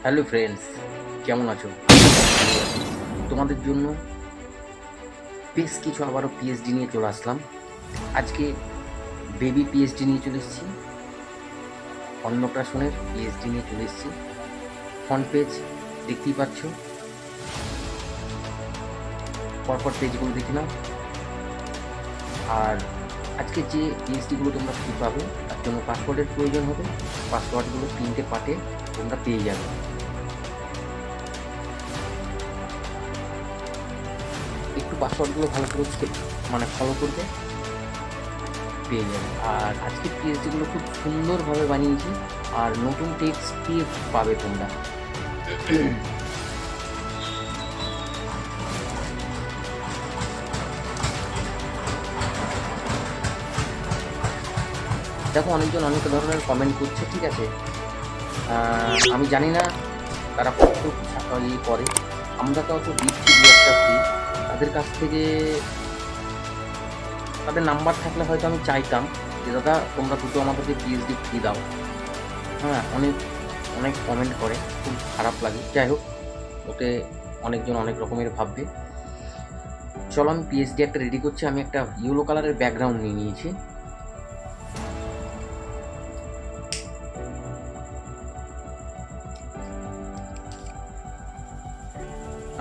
Hello friends, কেমন আছো? তোমাদের জন্য বেশ কিছু আবারও পিএইচডি নিয়ে চলে আসলাম। আজকে বেবি পিএইচডি নিয়ে চলে এসেছি, অন্নপ্রাশনের পিএইচডি নিয়ে চলে এসেছি। ফ্রন্ট পেজ দেখতেই পাচ্ছ, পরপর পেজগুলো দেখে নাও। আর আজকে যে পিএইচডিগুলো তোমরা ফ্রি পাবে তার জন্য পাসওয়ার্ডের প্রয়োজন হবে। পাসওয়ার্ডগুলো 3টে পার্টে তোমরা পেয়ে যাবে। একটু পাসওয়ার্ডগুলো ভালো করে ফলো করবে, পেয়ে যাবে। আর আজকের পিএইচডিগুলো খুব সুন্দরভাবে বানিয়েছি, আর নতুন টেক্সট দিয়ে পাবে তোমরা। দেখো, অনেকজন অনেক ধরনের কমেন্ট করছে, ঠিক আছে। আমি জানি না তারা কত ইয়ে করে। আমরা তো অত দিচ্ছি দু একটা ফ্রি, তাদের কাছ থেকে তাদের নাম্বার থাকলে হয়তো আমি চাইতাম যে দাদা তোমরা দুটো আমাদেরকে পিএইচডি ফ্রি দাও। হ্যাঁ, অনেক অনেক কমেন্ট করে, খুব খারাপ লাগে। যাই হোক, ওতে অনেকজন অনেক রকমের ভাববে। চলো, আমি পিএইচডি একটা রেডি করছি। আমি একটা ইয়েলো কালারের ব্যাকগ্রাউন্ড নিয়ে নিয়েছি।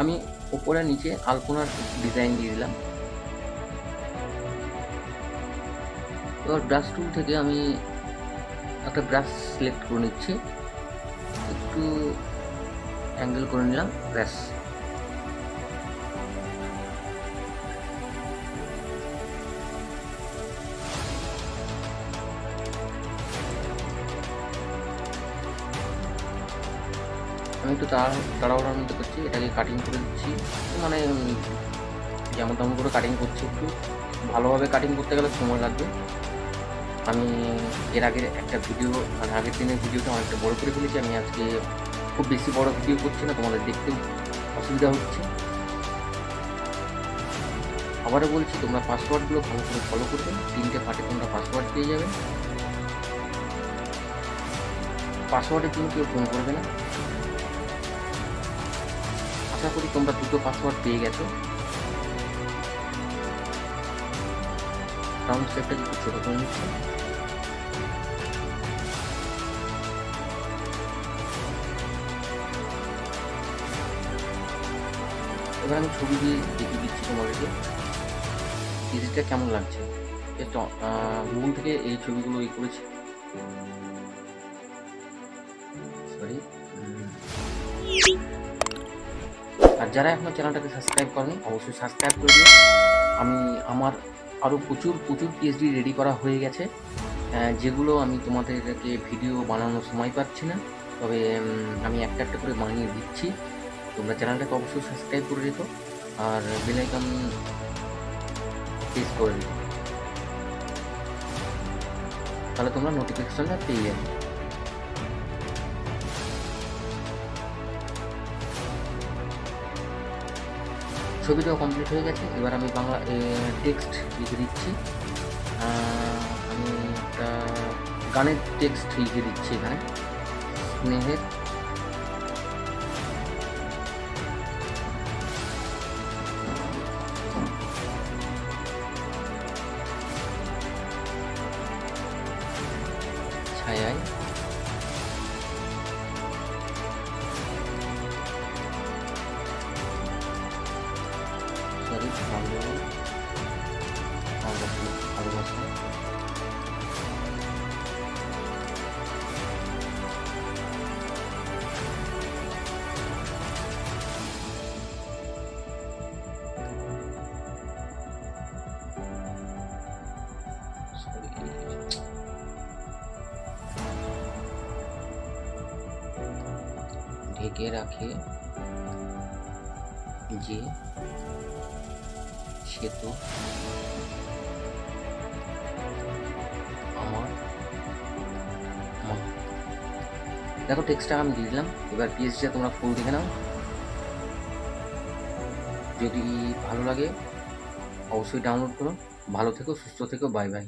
আমি ওপরে নিচে আলপনার ডিজাইন দিয়ে দিলাম। এবার ব্রাশ টুল থেকে আমি একটা ব্রাশ সিলেক্ট করে নিচ্ছি, একটু অ্যাঙ্গেল করে নিলাম, ব্রাশ। আমি একটু তাড়াহুড়ার মধ্যে করছি, এটাকে কাটিং করে দিচ্ছি। মানে যেমন তেমন করে কাটিং করছি। একটু ভালোভাবে কাটিং করতে গেলে সময় লাগবে। আমি এর আগে একটা ভিডিও, মানে আগের দিনের ভিডিওটা অনেকটা বড় করে ফেলেছি। আমি আজকে খুব বেশি বড় ভিডিও করছি না, তোমাদের দেখতেও অসুবিধা হচ্ছে। আবারও বলছি, তোমরা পাসওয়ার্ডগুলো ভালো করে ফলো করবে। 3টে পার্টে তোমরা পাসওয়ার্ড পেয়ে যাবে। পাসওয়ার্ডের জন্য কেউ ফোন করবে না। আশা করি তোমরা দুটো পাসওয়ার্ড পেয়ে গেছো। রাউন্ড শেপটা একটু ছোটো করে নিচ্ছি। এবার আমি ছবি দিয়ে দেখিয়ে দিচ্ছি তোমাদেরকে ডিজিটটা কেমন লাগছে। একটু গুগল থেকে এই ছবিগুলো করেছি, সরি। আর যারা এখনো চ্যানেলটাকে সাবস্ক্রাইব করেনি, অবশ্যই সাবস্ক্রাইব করে দিও। আমি আমার আরও প্রচুর পিএইচডি রেডি করা হয়ে গেছে, যেগুলো আমি তোমাদেরকে ভিডিও বানানোর সময় পাচ্ছি না। তবে আমি একটা একটা করে বানিয়ে দিচ্ছি। তোমরা চ্যানেলটাকে অবশ্যই সাবস্ক্রাইব করে রেখো, আর বেল আইকন প্রেস করে রেখো, তাহলে তোমরা নোটিফিকেশনটা পেয়ে যাবে। ছবিটাও কমপ্লিট হয়ে গেছে। এবার আমি বাংলা টেক্সট লিখে দিচ্ছি। আমি একটা গানের টেক্সট লিখে দিচ্ছি এখানে। স্নেহের ছায়ায় ভালোবাসা। ঢেকে রাখে যে সে তো আমার মা। দেখো, টেক্সটটা আমি দিয়ে দিলাম। এবার পিএইচডিটা তোমরা ফুল দেখে নাও। যদি ভালো লাগে অবশ্যই ডাউনলোড করো। ভালো থেকো, সুস্থ থেকো, বাই বাই।